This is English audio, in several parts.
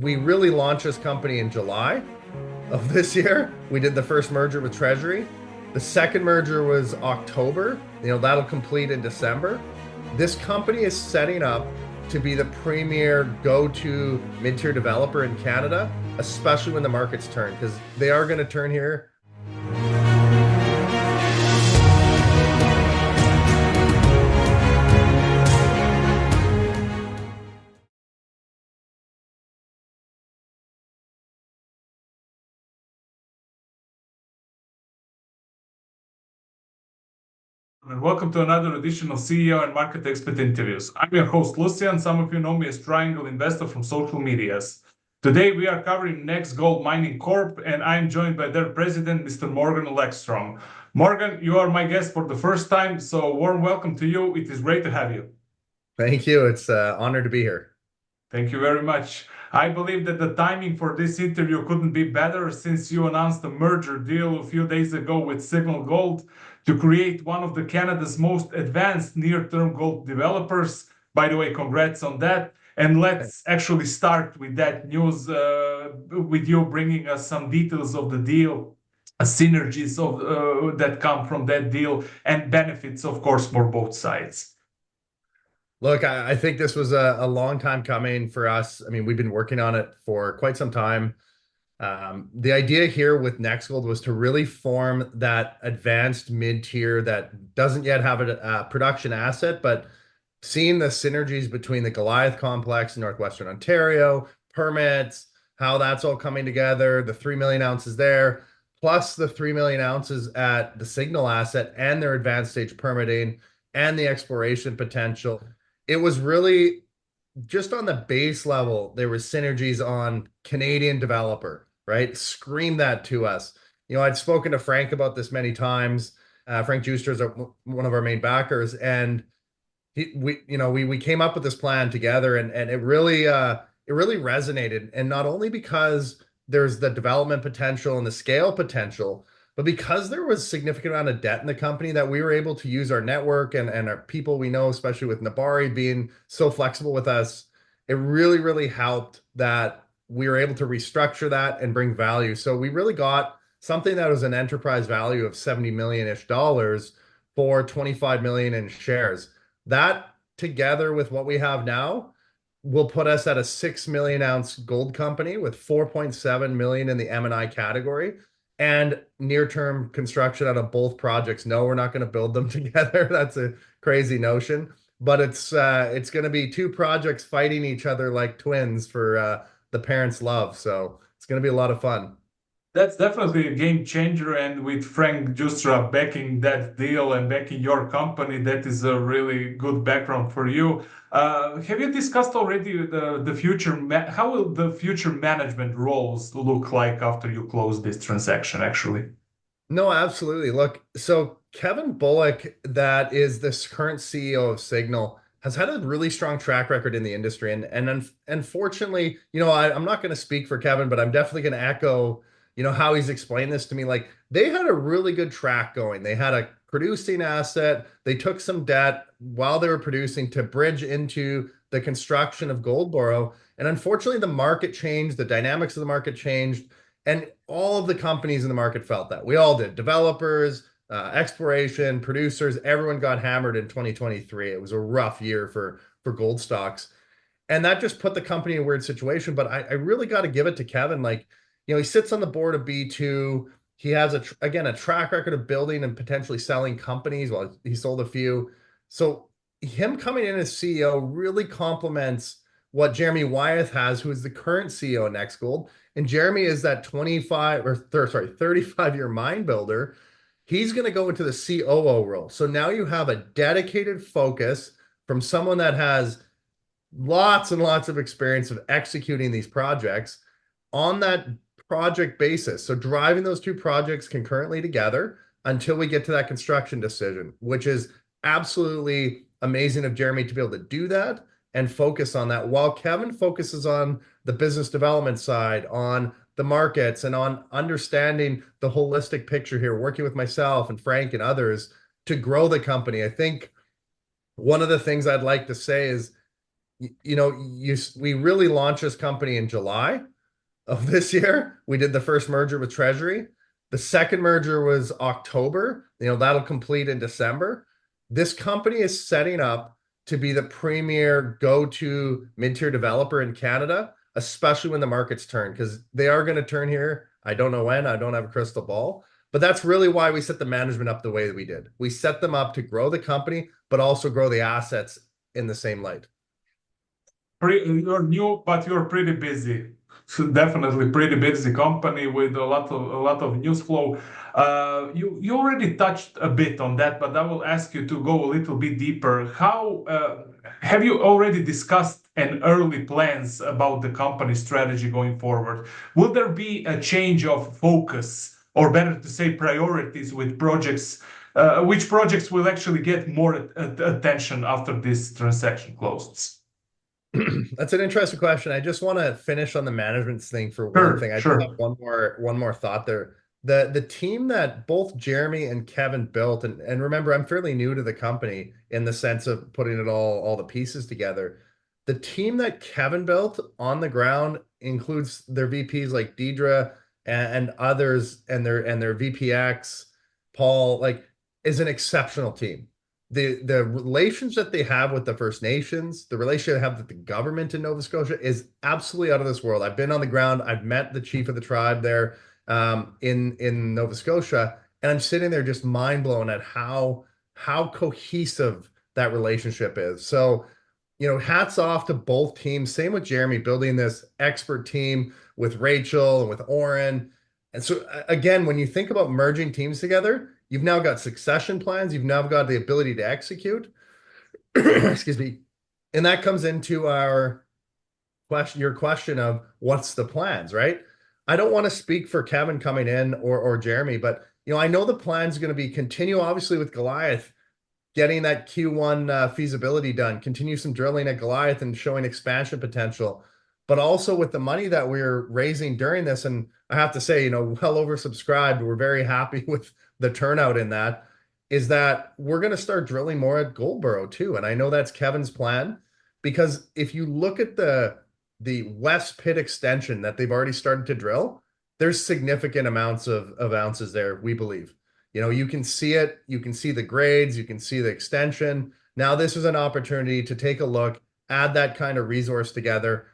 We really launched this company in July of this year. We did the first merger with Treasury. The second merger was October. That'll complete in December. This company is setting up to be the premier go-to mid-tier developer in Canada, especially when the markets turn, because they are going to turn here. And welcome to another edition of CEO and Market Expert Interviews. I'm your host, Lucian. Some of you know me as Triangle Investor from social medias. Today, we are covering NexGold Mining Corp, and I'm joined by their president, Mr. Morgan Lekstrom. Morgan, you are my guest for the first time, so warm welcome to you. It is great to have you. Thank you. It's an honor to be here. Thank you very much. I believe that the timing for this interview couldn't be better since you announced a merger deal a few days ago with Signal Gold to create one of Canada's most advanced near-term gold developers. By the way, congrats on that. And let's actually start with that news, with you bringing us some details of the deal, synergies that come from that deal, and benefits, of course, for both sides. Look, I think this was a long time coming for us. I mean, we've been working on it for quite some time. The idea here with NexGold was to really form that advanced mid-tier that doesn't yet have a production asset, but seeing the synergies between the Goliath complex in Northwestern Ontario, permits, how that's all coming together, the 3 million ounces there, plus the 3 million ounces at the Signal asset and their advanced stage permitting and the exploration potential. It was really just on the base level, there was synergies on Canadian developer, right? Scream that to us. I'd spoken to Frank about this many times. Frank Giustra is one of our main backers, and we came up with this plan together, and it really resonated. And not only because there's the development potential and the scale potential, but because there was significant amount of debt in the company that we were able to use our network and our people we know, especially with Nabari being so flexible with us, it really, really helped that we were able to restructure that and bring value. So we really got something that was an enterprise value of 70 million-ish dollars for 25 million in shares. That together with what we have now will put us at a 6 million ounce gold company with 4.7 million in the M&I category and near-term construction out of both projects. No, we're not going to build them together. That's a crazy notion, but it's going to be two projects fighting each other like twins for the parents' love. So it's going to be a lot of fun. That's definitely a game changer, and with Frank Giustra backing that deal and backing your company, that is a really good background for you. Have you discussed already the future? How will the future management roles look like after you close this transaction, actually? No, absolutely. Look, so Kevin Bullock, that is this current CEO of Signal, has had a really strong track record in the industry. And unfortunately, I'm not going to speak for Kevin, but I'm definitely going to echo how he's explained this to me. Like, they had a really good track going. They had a producing asset. They took some debt while they were producing to bridge into the construction of Goldboro. And unfortunately, the market changed, the dynamics of the market changed, and all of the companies in the market felt that. We all did. Developers, exploration, producers, everyone got hammered in 2023. It was a rough year for gold stocks. And that just put the company in a weird situation. But I really got to give it to Kevin. Like, he sits on the board of B2. He has a track record of building and potentially selling companies. Well, he sold a few. So him coming in as CEO really complements what Jeremy Wyeth has, who is the current CEO of NexGold. And Jeremy is that 35-year mine builder. He's going to go into the COO role. So now you have a dedicated focus from someone that has lots and lots of experience of executing these projects on that project basis. So driving those two projects concurrently together until we get to that construction decision, which is absolutely amazing of Jeremy to be able to do that and focus on that, while Kevin focuses on the business development side, on the markets, and on understanding the holistic picture here, working with myself and Frank and others to grow the company. I think one of the things I'd like to say is we really launched this company in July of this year. We did the first merger with Treasury. The second merger was October. That'll complete in December. This company is setting up to be the premier go-to mid-tier developer in Canada, especially when the markets turn, because they are going to turn here. I don't know when. I don't have a crystal ball. But that's really why we set the management up the way that we did. We set them up to grow the company, but also grow the assets in the same light. You're new, but you're pretty busy. So definitely pretty busy company with a lot of news flow. You already touched a bit on that, but I will ask you to go a little bit deeper. How have you already discussed an early plans about the company strategy going forward? Will there be a change of focus, or better to say, priorities with projects? Which projects will actually get more attention after this transaction closes? That's an interesting question. I just want to finish on the management thing for one Sure, thing. I just have sure. one more thought there. The team that both Jeremy and Kevin built, and remember, I'm fairly new to the company in the sense of putting it all the pieces together. The team that Kevin built on the ground includes their VPs like Deidre and others, and their VPX, Paul, like, is an exceptional team. The relations that they have with the First Nations, the relationship they have with the government in Nova Scotia is absolutely out of this world. I've been on the ground. I've met the chief of the tribe there in Nova Scotia, and I'm sitting there just mind blown at how cohesive that relationship is. So, hats off to both teams. Same with Jeremy building this expert team with Rachel and with Oren. And so again, when you think about merging teams together, you've now got succession plans. You've now got the ability to execute. Excuse me. And that comes into your question of what's the plans, right? I don't want to speak for Kevin coming in or Jeremy, but I know the plan's going to be continue obviously with Goliath, getting that Q1 feasibility done, continue some drilling at Goliath and showing expansion potential, but also with the money that we're raising during this. And I have to say, well oversubscribed. We're very happy with the turnout in that, is that we're going to start drilling more at Goldboro too. And I know that's Kevin's plan, because if you look at the West Pit extension that they've already started to drill, there's significant amounts of ounces there, we believe. You can see it, you can see the grades, you can see the extension. Now this is an opportunity to take a look, add that kind of resource together,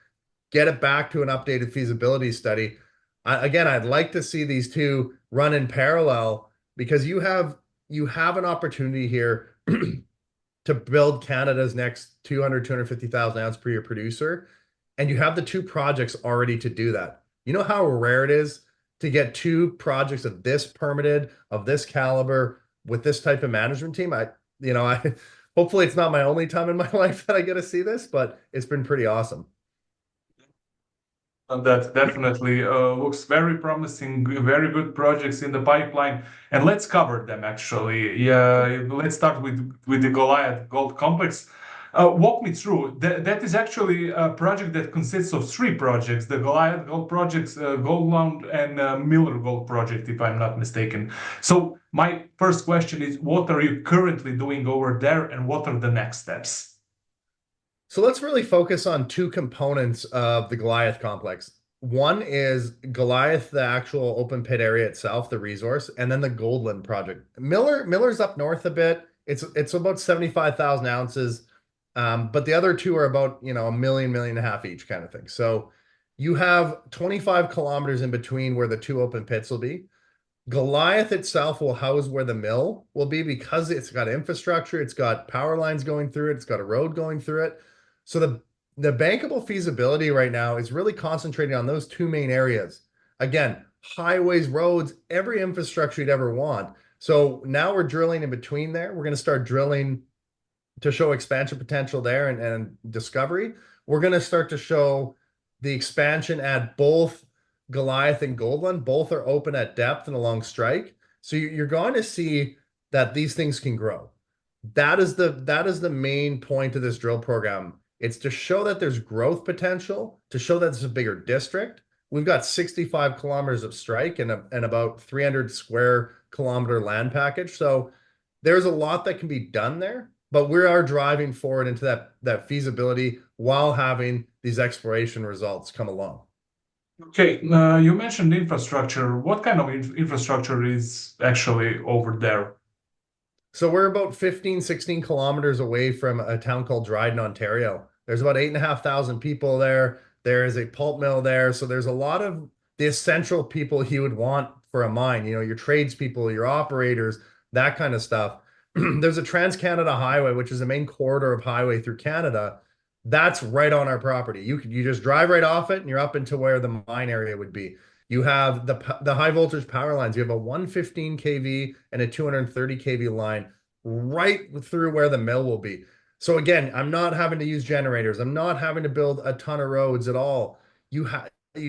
get it back to an updated feasibility study. Again, I'd like to see these two run in parallel, because you have an opportunity here to build Canada's next 250,000 ounce per year producer. And you have the two projects already to do that. You know how rare it is to get two projects of this permitted, of this caliber, with this type of management team. I hopefully it's not my only time in my life that I get to see this, but it's been pretty awesome. That definitely looks very promising, very good projects in the pipeline. And let's cover them actually. Yeah, let's start with the Goliath Gold Complex. Walk me through. That is actually a project that consists of three projects: the Goliath Gold projects, Goldland, and Miller Gold project, if I'm not mistaken. So my first question is, what are you currently doing over there, and what are the next steps? So let's really focus on two components of the Goliath complex. One is Goliath, the actual open pit area itself, the resource, and then the Goldland project. Miller's up north a bit. It's about 75,000 ounces. But the other two are about, a million and a half each kind of thing. So you have 25 kilometers in between where the two open pits will be. Goliath itself will house where the mill will be, because it's got infrastructure, it's got power lines going through it, it's got a road going through it. So the bankable feasibility right now is really concentrating on those two main areas. Again, highways, roads, every infrastructure you'd ever want. So now we're drilling in between there. We're going to start drilling to show expansion potential there and discovery. We're going to start to show the expansion at both Goliath and Goldland. Both are open at depth and along strike. So you're going to see that these things can grow. That is the main point of this drill program. It's to show that there's growth potential, to show that it's a bigger district. We've got 65 kilometers of strike and about 300 square kilometer land package. So there's a lot that can be done there. but we are driving forward into that feasibility while having these exploration results come along. Okay, you mentioned infrastructure. What kind of infrastructure is actually over there? So we're about 15, 16 kilometers away from a town called Dryden, Ontario. There's about 8,500 people there. There is a pulp mill there. So there's a lot of the essential people you would want for a mine, your tradespeople, your operators, that kind of stuff. There's a Trans-Canada Highway, which is the main corridor of highway through Canada. That's right on our property. You just drive right off it and you're up into where the mine area would be. You have the high voltage power lines. You have a 115 kV and a 230 kV line right through where the mill will be. So again, I'm not having to use generators. I'm not having to build a ton of roads at all. You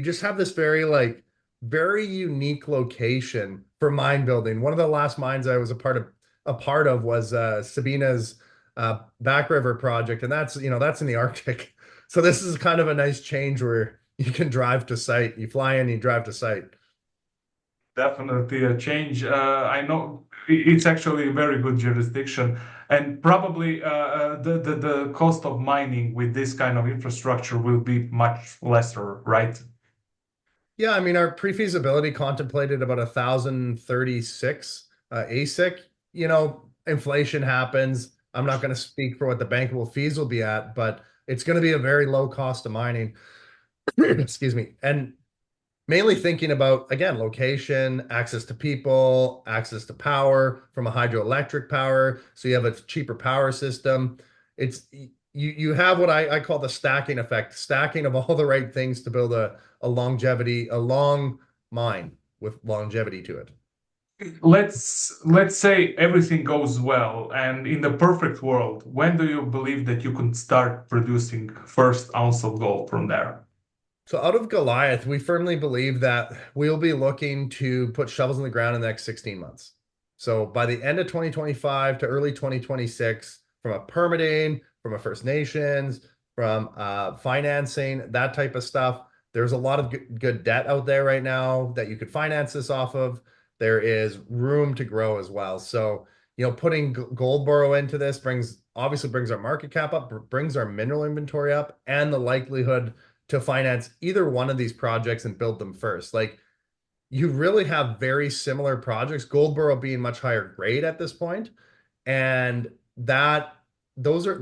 just have this very unique location for mine building. One of the last mines I was a part of was Sabina's Back River project, and that's in the Arctic. So this is kind of a nice change where you can drive to site. You fly in, you drive to site. Definitely a change. I know it's actually a very good jurisdiction, and probably the cost of mining with this kind of infrastructure will be much lesser, right? Yeah, I mean, our pre-feasibility contemplated about 1,036 ASIC. Inflation happens. I'm not going to speak for what the bankable fees will be at, but it's going to be a very low cost of mining. Excuse me. And mainly thinking about, again, location, access to people, access to power from a hydroelectric power. So you have a cheaper power system. It's you have what I call the stacking effect, stacking of all the right things to build a long mine with longevity to it. Let's say everything goes well, and in the perfect world, when do you believe that you can start producing first ounce of gold from there? So out of Goliath, we firmly believe that we'll be looking to put shovels in the ground in the next 16 months. So by the end of 2025 to early 2026, from a permitting, from a First Nations, from financing, that type of stuff, there's a lot of good debt out there right now that you could finance this off of. There is room to grow as well. So, putting Goldboro into this obviously brings our market cap up, brings our mineral inventory up, and the likelihood to finance either one of these projects and build them first. Like, you really have very similar projects, Goldboro being much higher grade at this point, and that those are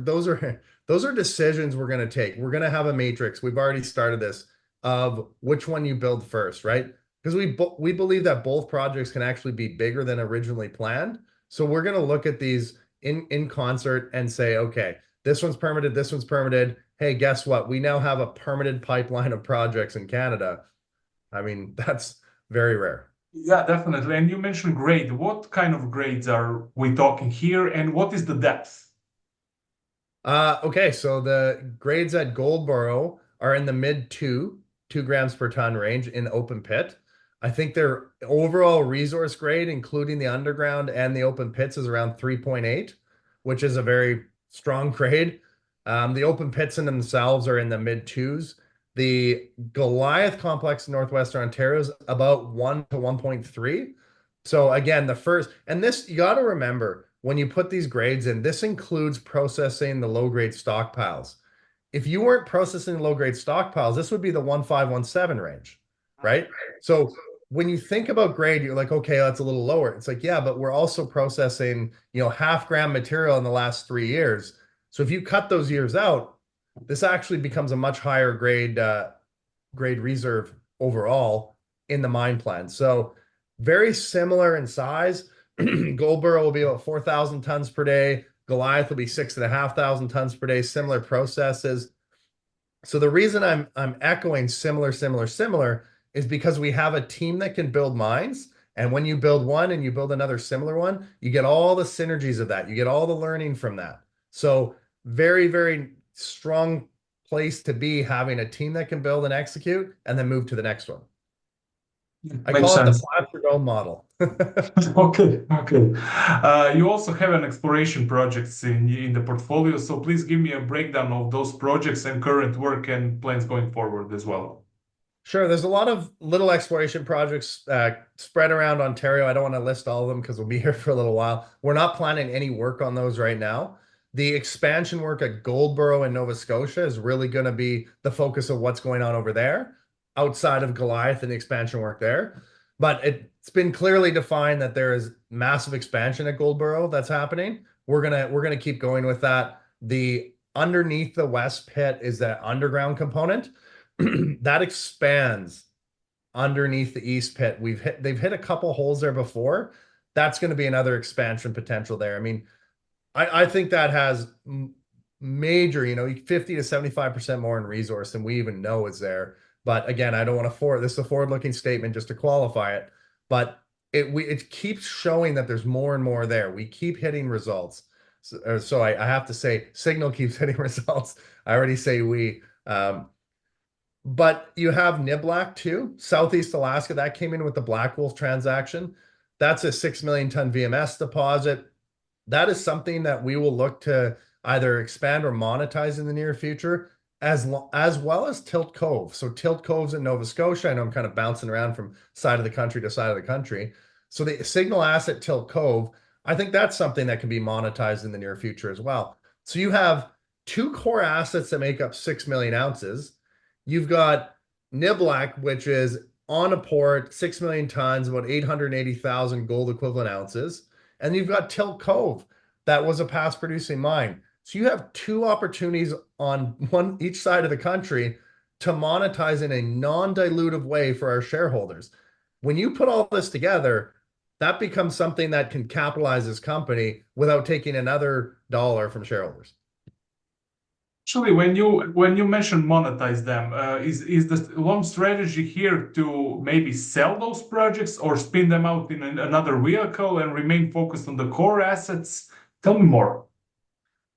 decisions we're going to take. We're going to have a matrix. We've already started this of which one you build first, right? Because we believe that both projects can actually be bigger than originally planned. So we're going to look at these in concert and say, okay, this one's permitted, this one's permitted. Hey, guess what? We now have a permitted pipeline of projects in Canada. I mean, that's very rare. Yeah, definitely. And you mentioned grade. What kind of grades are we talking here, and what is the depth? Okay, so the grades at Goldboro are in the mid 2 grams per ton range in open pit. I think their overall resource grade, including the underground and the open pits, is around 3.8, which is a very strong grade. The open pits in themselves are in the mid twos. The Goliath complex in Northwestern Ontario is about 1 to 1.3. So again, and this, you got to remember when you put these grades in, this includes processing the low grade stockpiles. If you weren't processing low grade stockpiles, this would be the 1.5-1.7 range, right? So when you think about grade, you're like, okay, that's a little lower. It's like, yeah, but we're also processing, half-gram material in the last 3 years. So if you cut those years out, this actually becomes a much higher grade reserve overall in the mine plan. So very similar in size. Goldboro will be about 4,000 tons per day. Goliath will be 6,500 tons per day. Similar processes. So the reason I'm echoing similar is because we have a team that can build mines. And when you build one and you build another similar one, you get all the synergies of that. You get all the learning from that. So very, very strong place to be, having a team that can build and execute and then move to the next one. I Makes call it the sense. plaster dome model. Okay, okay. You also have an exploration projects in the portfolio, so please give me a breakdown of those projects and current work and plans going forward as well. Sure, there's a lot of little exploration projects spread around Ontario. I don't want to list all of them because we'll be here for a little while. We're not planning any work on those right now. The expansion work at Goldboro in Nova Scotia is really going to be the focus of what's going on over there, outside of Goliath and the expansion work there. But it's been clearly defined that there is massive expansion at Goldboro that's happening. We're gonna keep going with that. The underneath the west pit is that underground component that expands underneath the east pit. They've hit a couple holes there before. That's going to be another expansion potential there. I mean, I think that has major, 50 to 75% more in resource than we even know is there. But again, I don't want to this is a forward-looking statement just to qualify it, but it keeps showing that there's more and more there. We keep hitting results. So I have to say, Signal keeps hitting results. I already say we. But you have Niblack too, Southeast Alaska. That came in with the Black Wolf transaction. That's a 6 million ton VMS deposit. That is something that we will look to either expand or monetize in the near future, as well as Tilt Cove. So Tilt Cove's in Nova Scotia. I know I'm kind of bouncing around from side of the country to side of the country. So the Signal asset Tilt Cove, I think that's something that can be monetized in the near future as well. So you have two core assets that make up 6 million ounces. You've got Niblack, which is on a port, 6 million tons, about 880,000 gold equivalent ounces. And you've got Tilt Cove, that was a past producing mine. So you have two opportunities on each side of the country to monetize in a non-dilutive way for our shareholders. When you put all this together, that becomes something that can capitalize this company without taking another dollar from shareholders. Actually, when you mention monetize them, is the long strategy here to maybe sell those projects or spin them out in another vehicle and remain focused on the core assets? Tell me more.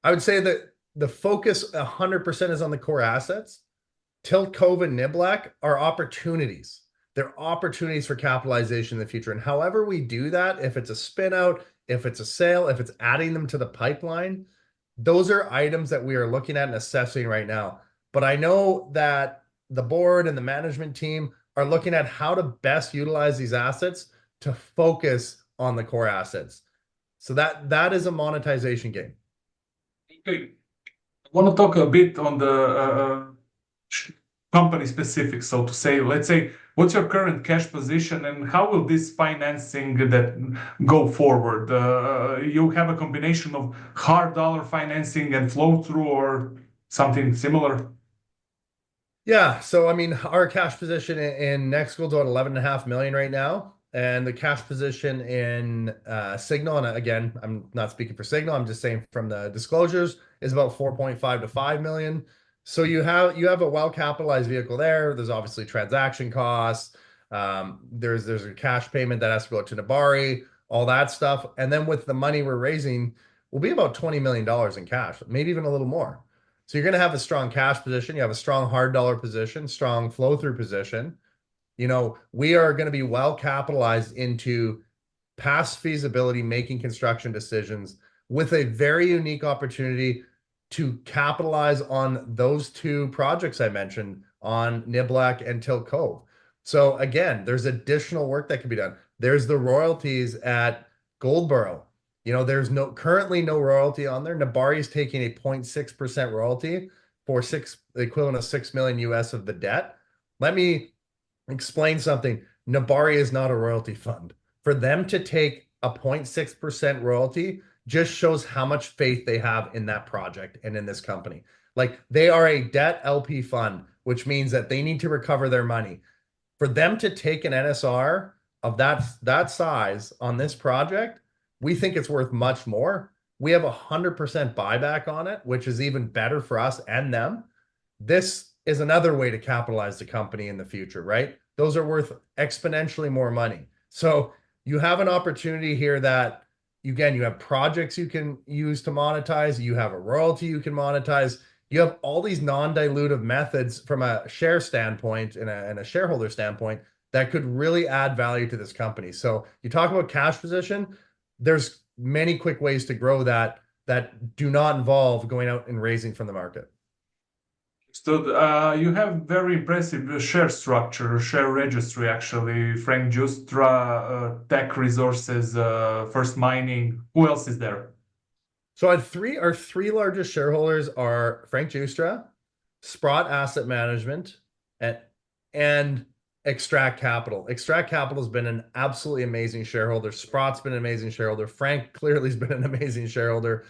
I would say that the focus 100% is on the core assets. Tilt Cove and Niblack are opportunities. They're opportunities for capitalization in the future. And however we do that, if it's a spin out, if it's a sale, if it's adding them to the pipeline, those are items that we are looking at and assessing right now. But I know that the board and the management team are looking at how to best utilize these assets to focus on the core assets. So that is a monetization game. Okay. I want to talk a bit on the company specific, so to say. Let's say, what's your current cash position and how will this financing that go forward? You have a combination of hard dollar financing and flow through or something similar? Yeah, so I mean, our cash position in NexGold's about 11.5 million right now, and the cash position in Signal, and again, I'm not speaking for Signal, I'm just saying from the disclosures, is about 4.5 to 5 million. So you have a well-capitalized vehicle there. There's obviously transaction costs. There's a cash payment that has to go to Nabari, all that stuff. And then with the money we're raising, will be about $20 million in cash, maybe even a little more. So you're going to have a strong cash position. You have a strong hard dollar position, strong flow through position. We are going to be well capitalized into past feasibility, making construction decisions with a very unique opportunity to capitalize on those two projects I mentioned on Niblack and Tilt Cove. So again, there's additional work that can be done. There's the royalties at Goldboro. There's currently no royalty on there. Nabari is taking a 0.6% royalty for the equivalent of 6 million US of the debt. Let me explain something. Nabari is not a royalty fund. For them to take a 0.6% royalty just shows how much faith they have in that project and in this company. Like, they are a debt LP fund, which means that they need to recover their money. For them to take an NSR of that size on this project, we think it's worth much more. We have 100% buyback on it, which is even better for us and them. This is another way to capitalize the company in the future, right? Those are worth exponentially more money. So you have an opportunity here that, again, you have projects you can use to monetize. You have a royalty you can monetize. You have all these non-dilutive methods from a share standpoint and a shareholder standpoint that could really add value to this company. So you talk about cash position, there's many quick ways to grow that do not involve going out and raising from the market. So you have very impressive share structure, share registry, actually. Frank Giustra, Tech Resources, First Mining. Who else is there? So our three largest shareholders are Frank Giustra, Sprott Asset Management, and and Extract Capital. Extract Capital has been an absolutely amazing shareholder. Sprott's been an amazing shareholder. Frank clearly has been an amazing shareholder.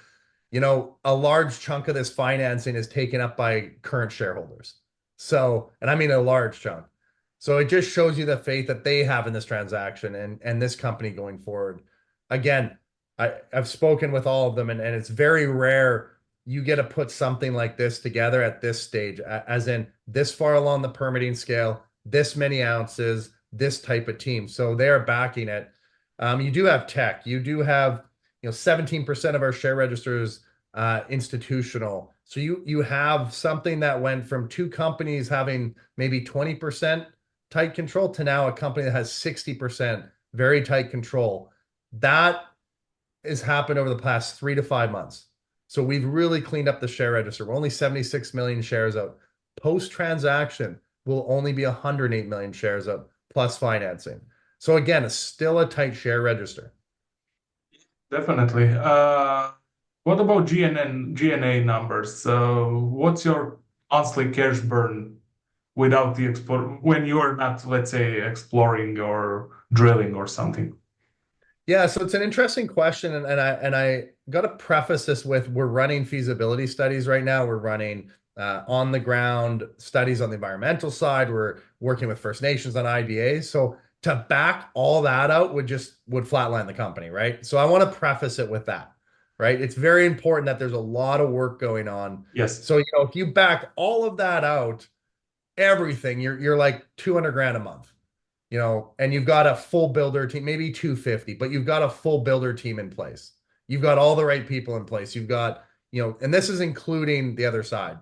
You know, a large chunk of this financing is taken up by current shareholders. So, and I mean a large chunk. So it just shows you the faith that they have in this transaction and this company going forward. Again, I've spoken with all of them, and it's very rare you get to put something like this together at this stage, as in this far along the permitting scale, this many ounces, this type of team. So they are backing it. You do have tech. You do have, 17% of our share registers institutional. So you have something that went from two companies having maybe 20% tight control to now a company that has 60% very tight control. That has happened over the past 3 to 5 months. So we've really cleaned up the share register. We're only 76 million shares out. Post transaction will only be 108 million shares out plus financing. So again, it's still a tight share register. Definitely. What about GNA numbers? What's your monthly cash burn without the export when you're not, let's say, exploring or drilling or something? Yeah, so it's an interesting question, and I got to preface this with we're running feasibility studies right now. We're running on the ground studies on the environmental side. We're working with First Nations on IBAs. So to back all that out would flatline the company, right? So I want to preface it with that, right? It's very important that there's a lot of work going on. Yes. So if you back all of that out, everything, you're like 200 grand a month, and you've got a full builder team, maybe 250, but you've got a full builder team in place. You've got all the right people in place. You've got, and this is including the other side.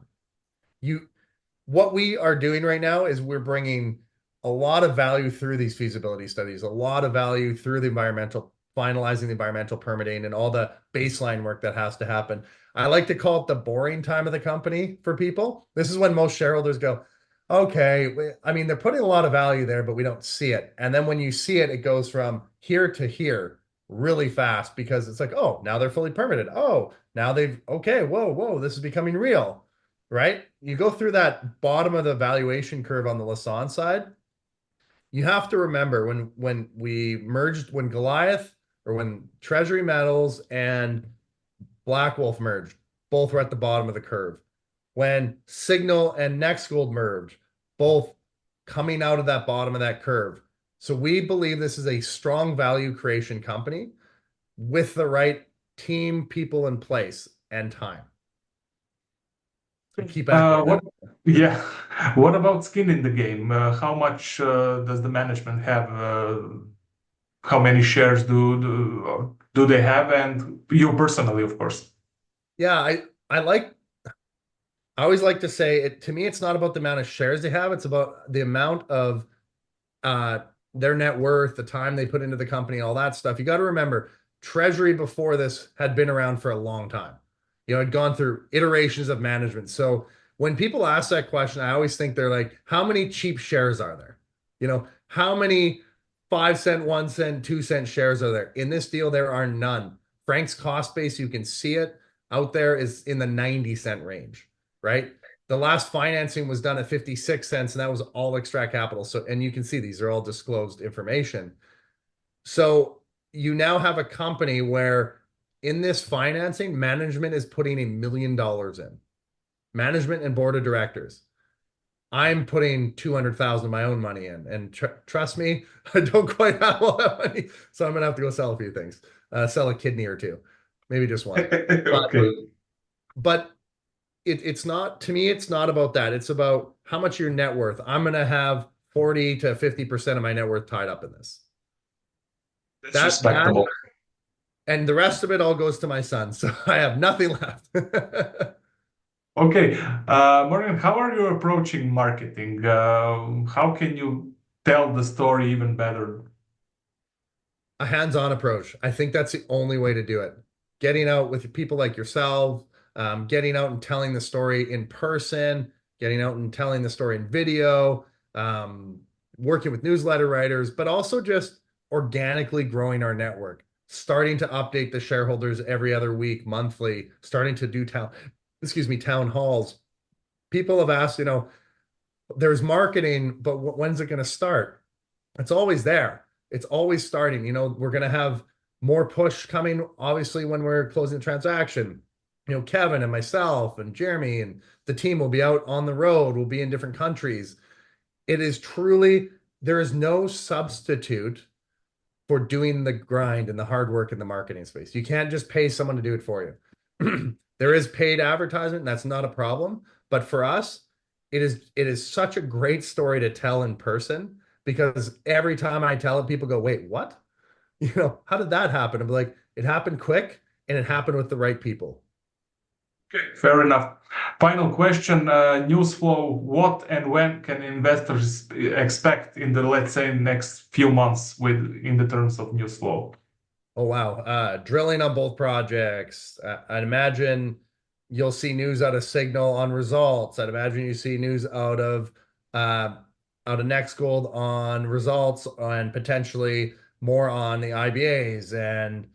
What we are doing right now is we're bringing a lot of value through these feasibility studies, a lot of value through the finalizing the environmental permitting and all the baseline work that has to happen. I like to call it the boring time of the company for people. This is when most shareholders go, okay, I mean, they're putting a lot of value there, but we don't see it. And then when you see it, it goes from here to here really fast because it's like, oh, now they're fully permitted. Oh, now okay, whoa, this is becoming real, right? You go through that bottom of the valuation curve on the Lassonde side. You have to remember when we merged, when Goliath or when Treasury Metals and Black Wolf merged, both were at the bottom of the curve. When Signal and NexGold merged, both coming out of that bottom of that curve. So we believe this is a strong value creation company with the right team, people in place, and time. So keep echoing that. Yeah. What about skin in the game? How much does the management have? How many shares do they have? And you personally, of course. Yeah, I always like to say it to me, it's not about the amount of shares they have, it's about the amount of uh their net worth, the time they put into the company, all that stuff. You got to remember, Treasury before this had been around for a long time. Had gone through iterations of management. So when people ask that question, I always think they're like, how many cheap shares are there? How many 5 cent, 1 cent, 2 cent shares are there? In this deal, there are none. Frank's cost base, you can see it out there, is in the 90 cent range, right? The last financing was done at 56 cents, and that was all Extract Capital. So, and you can see these are all disclosed information. So you now have a company where in this financing, management is putting $1 million in. Management and board of directors. I'm putting 200,000 of my own money in, and trust me, I don't quite have all that money, so I'm gonna have to go sell a few things, sell a kidney or two, maybe just one. Okay. But it's not, to me, it's not about that. It's about how much your net worth. I'm gonna have 40 to 50% of my net worth tied up in this. That's That respectable. and the rest of it all goes to my son, so I have nothing left. Okay, Morgan, how are you approaching marketing? How can you tell the story even better? A hands-on approach. I think that's the only way to do it. Getting out with people like yourself, getting out and telling the story in person, getting out and telling the story in video, working with newsletter writers, but also just organically growing our network. starting to update the shareholders every other week, monthly, starting to do town halls. People have asked, there's marketing, but when's it going to start? It's always there. It's always starting. We're going to have more push coming, obviously, when we're closing the transaction. Kevin and myself and Jeremy and the team will be out on the road. We'll be in different countries. It is truly, there is no substitute for doing the grind and the hard work in the marketing space. You can't just pay someone to do it for you. There is paid advertisement, and that's not a problem. But for us, it is such a great story to tell in person, because every time I tell it, people go, "Wait, what? How did that happen?" I'm like, it happened quick and it happened with the right people. Okay, fair enough. Final question, Newsflow, what and when can investors expect in the, let's say, next few months in the terms of Newsflow? Oh, wow. Drilling on both projects. I'd imagine you'll see news out of Signal on results. I'd imagine you see news out of NexGold on results and potentially more on the IBAs and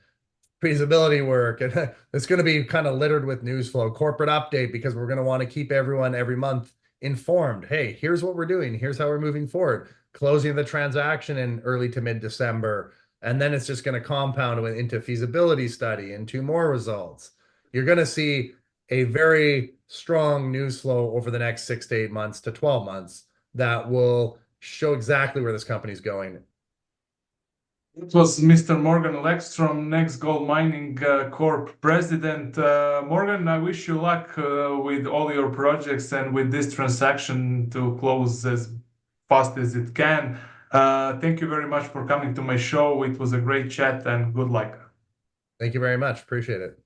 feasibility work. And it's going to be kind of littered with news flow, corporate update, because we're going to want to keep everyone every month informed. Hey, here's what we're doing. Here's how we're moving forward. Closing the transaction in early to mid-December. And then it's just going to compound into feasibility study, into more results. You're going to see a very strong news flow over the next 6 to 8 months to 12 months that will show exactly where this company is going. It was Mr. Morgan Lekstrom, NexGold Mining Corp president. Morgan, I wish you luck with all your projects and with this transaction to close as fast as it can. Thank you very much for coming to my show. It was a great chat and good luck. Thank you very much. Appreciate it.